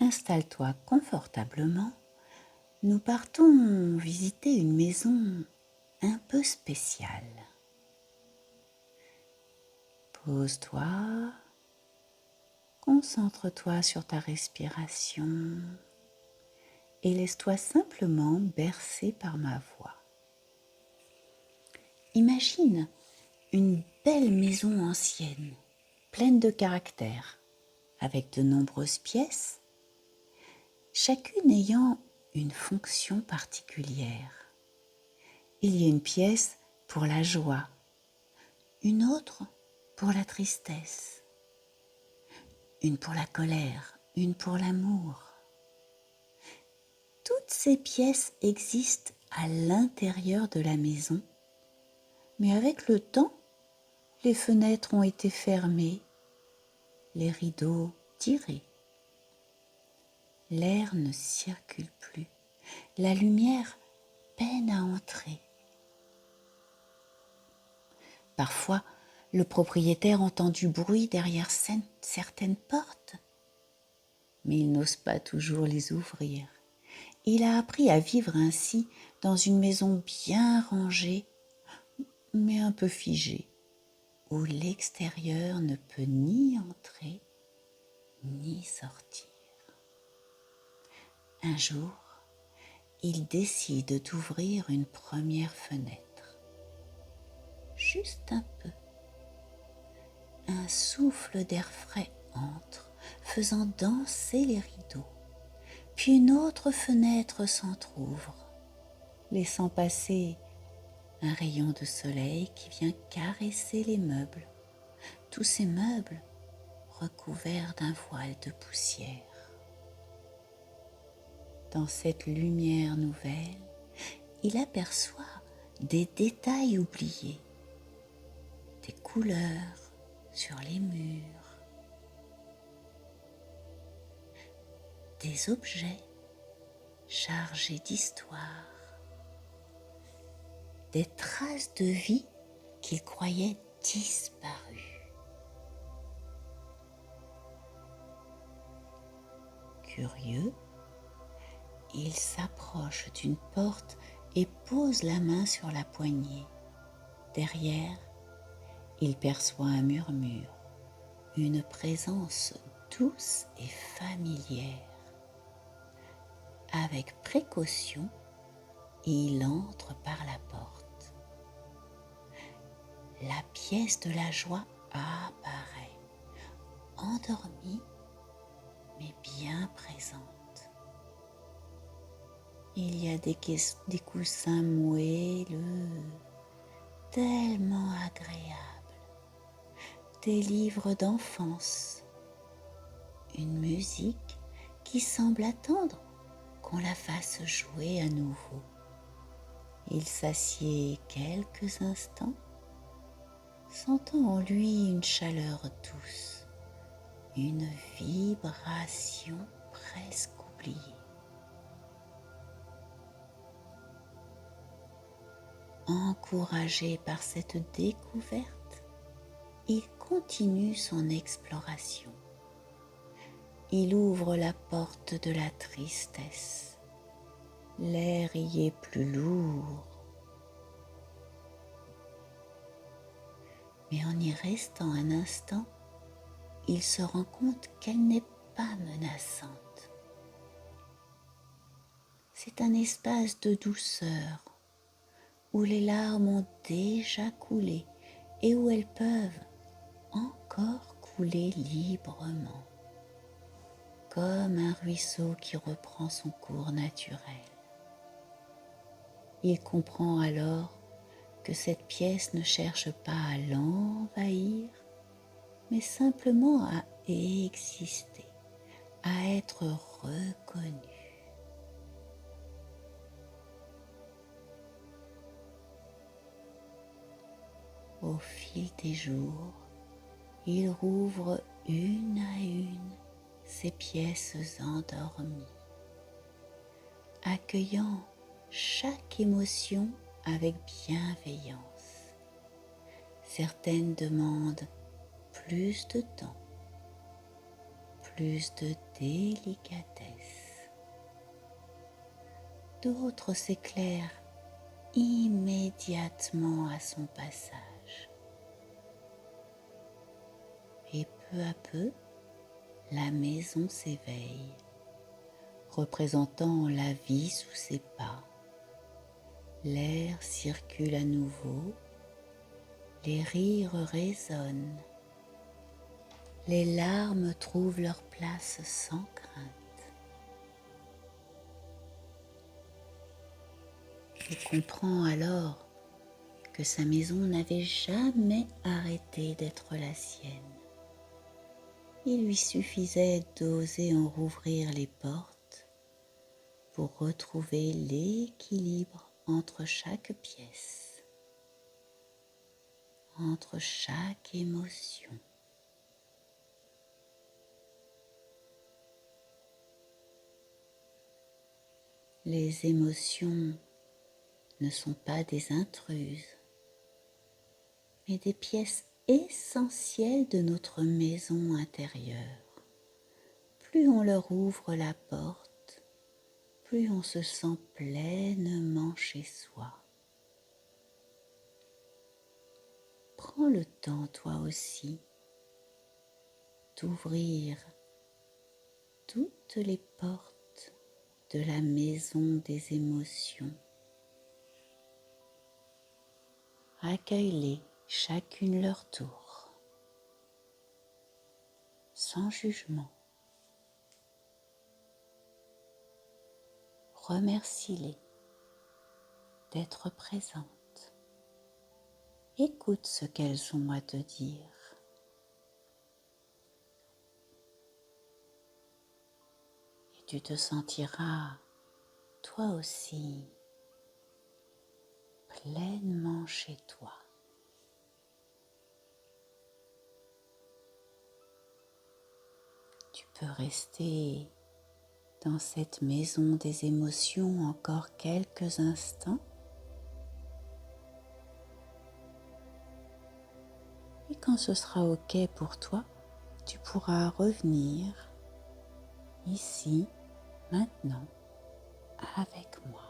Installe-toi confortablement. Nous partons visiter une maison un peu spéciale. Pose-toi, concentre-toi sur ta respiration et laisse-toi simplement bercer par ma voix. Imagine une belle maison ancienne, pleine de caractère, avec de nombreuses pièces, chacune ayant une fonction particulière. Il y a une pièce pour la joie, une autre pour la tristesse, une pour la colère, une pour l'amour. Toutes ces pièces existent à l'intérieur de la maison, mais avec le temps, les fenêtres ont été fermées, les rideaux tirés. L'air ne circule plus, la lumière peine à entrer. Parfois, le propriétaire entend du bruit derrière certaines portes, mais il n'ose pas toujours les ouvrir. Il a appris à vivre ainsi dans une maison bien rangée, mais un peu figée, où l'extérieur ne peut ni entrer ni sortir. Un jour, il décide d'ouvrir une première fenêtre. Juste un peu. Un souffle d'air frais entre, faisant danser les rideaux. Puis une autre fenêtre s'entr'ouvre, laissant passer un rayon de soleil qui vient caresser les meubles. Tous ces meubles recouverts d'un voile de poussière. Dans cette lumière nouvelle, il aperçoit des détails oubliés, des couleurs sur les murs, des objets chargés d'histoire, des traces de vie qu'il croyait disparues. Curieux, il s'approche d'une porte et pose la main sur la poignée. Derrière, il perçoit un murmure, une présence douce et familière. Avec précaution, il entre par la porte. La pièce de la joie apparaît, endormie mais bien présente. Il y a des coussins moelleux, tellement agréables, des livres d'enfance, une musique qui semble attendre qu'on la fasse jouer à nouveau. Il s'assied quelques instants, sentant en lui une chaleur douce, une vibration presque oubliée. Encouragé par cette découverte, il continue son exploration. Il ouvre la porte de la tristesse. L'air y est plus lourd. Mais en y restant un instant, il se rend compte qu'elle n'est pas menaçante. C'est un espace de douceur où les larmes ont déjà coulé et où elles peuvent encore couler librement, comme un ruisseau qui reprend son cours naturel. Il comprend alors que cette pièce ne cherche pas à l'envahir, mais simplement à exister, à être reconnue. Au fil des jours, il rouvre une à une ces pièces endormies, accueillant chaque émotion avec bienveillance. Certaines demandent plus de temps, plus de délicatesse. D'autres s'éclairent immédiatement à son passage. Et peu à peu, la maison s'éveille, représentant la vie sous ses pas. L'air circule à nouveau, les rires résonnent, les larmes trouvent leur place sans crainte. Il comprend alors que sa maison n'avait jamais arrêté d'être la sienne. Il lui suffisait d'oser en rouvrir les portes pour retrouver l'équilibre entre chaque pièce, entre chaque émotion. Les émotions ne sont pas des intruses, mais des pièces essentielles de notre maison intérieure. Plus on leur ouvre la porte, plus on se sent pleinement chez soi. Prends le temps, toi aussi, d'ouvrir toutes les portes de la maison des émotions. Accueille-les chacune leur tour, sans jugement. Remercie-les d'être présentes. Écoute ce qu'elles ont à te dire. Et tu te sentiras, toi aussi, pleinement chez toi. Tu peux rester dans cette maison des émotions encore quelques instants. Et quand ce sera OK pour toi, tu pourras revenir ici, maintenant, avec moi.